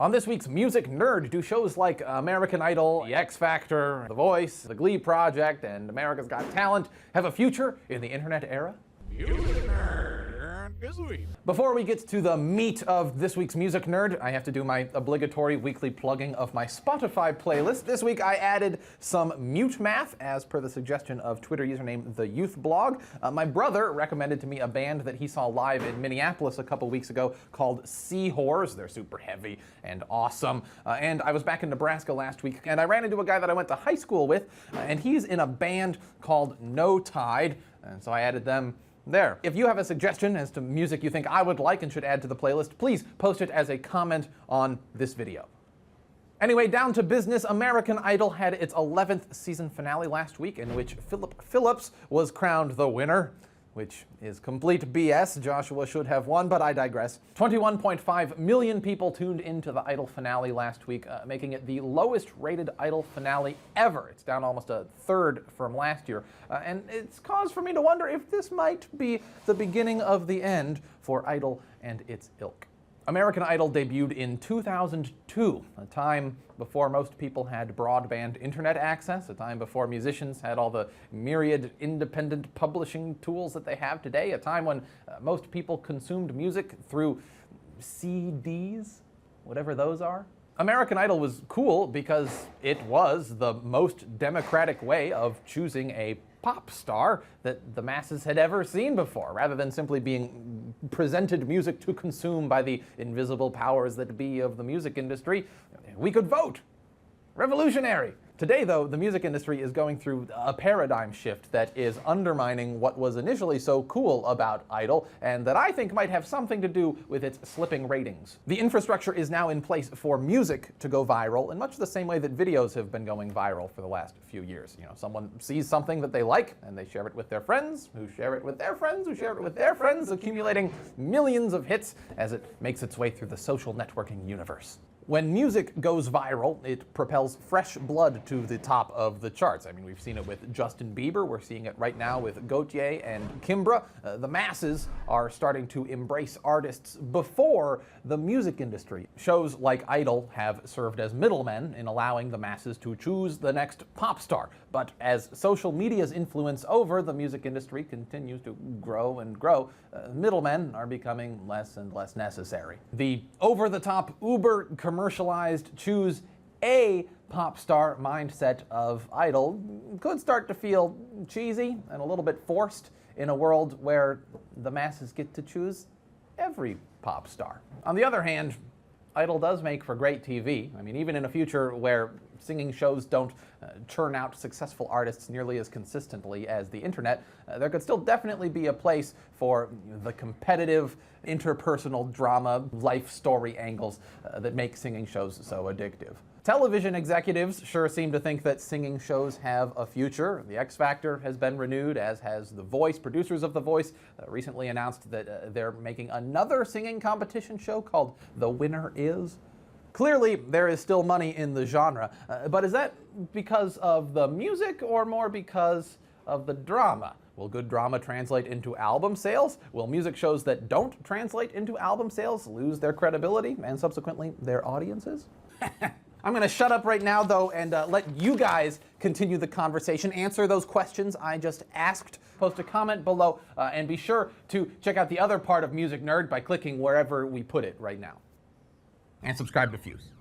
On this week's Music Nerd, do shows like American Idol, The X Factor, The Voice, The Glee Project, and America's Got Talent have a future in the internet era? Music Nerd this week. Before we get to the meat of this week's Music Nerd, I have to do my obligatory weekly plugging of my Spotify playlist. This week I added some Mute Math, as per the suggestion of Twitter username The Youth Blog. My brother recommended to me a band that he saw live in Minneapolis a couple weeks ago called Seahorse. They're super heavy and awesome. And I was back in Nebraska last week, and I ran into a guy that I went to high school with, and he's in a band called No Tide, and so I added them there. If you have a suggestion as to music you think I would like and should add to the playlist, please post it as a comment on this video. Anyway, down to business. American Idol had its 11th season finale last week, in which Philip Phillips was crowned the winner, which is complete BS. Joshua should have won, but I digress. 21.5 million people tuned into the Idol finale last week, making it the lowest rated Idol finale ever. It's down almost a third from last year, and it's cause for me to wonder if this might be the beginning of the end for Idol and its ilk. American Idol debuted in 2002, a time before most people had broadband internet access, a time before musicians had all the myriad independent publishing tools that they have today, a time when most people consumed music through CDs, whatever those are. American Idol was cool because it was the most democratic way of choosing a pop star that the masses had ever seen before, rather than simply being presented music to consume by the invisible powers that be of the music industry. We could vote. Revolutionary. Today, though, the music industry is going through a paradigm shift that is undermining what was initially so cool about Idol, and that I think might have something to do with its slipping ratings. The infrastructure is now in place for music to go viral in much the same way that videos have been going viral for the last few years. You know, someone sees something that they like, and they share it with their friends, who share it with their friends, who share it with their friends, accumulating millions of hits as it makes its way through the social networking universe. When music goes viral, it propels fresh blood to the top of the charts. I mean, we've seen it with Justin Bieber, we're seeing it right now with Gautier and Kimbra. The masses are starting to embrace artists before the music industry. Shows like Idol have served as middlemen in allowing the masses to choose the next pop star. But as social media's influence over the music industry continues to grow and grow, middlemen are becoming less and less necessary. The over-the-top, uber commercialized choose a pop star mindset of Idol could start to feel cheesy and a little bit forced in a world where the masses get to choose every pop star. On the other hand, Idol does make for great TV. I mean, even in a future where singing shows don't churn out successful artists nearly as consistently as the internet, there could still definitely be a place for the competitive, interpersonal drama, life story angles that make singing shows so addictive. Television executives sure seem to think that singing shows have a future. The X Factor has been renewed, as has The Voice. Producers of The Voice recently announced that they're making another singing competition show called The Winner Is. Clearly, there is still money in the genre, but is that because of the music or more because of the drama? Will good drama translate into album sales? Will music shows that don't translate into album sales lose their credibility and subsequently their audiences? I'm going to shut up right now, though, and let you guys continue the conversation. Answer those questions I just asked. Post a comment below, and be sure to check out the other part of Music Nerd by clicking wherever we put it right now. And subscribe to Fuse.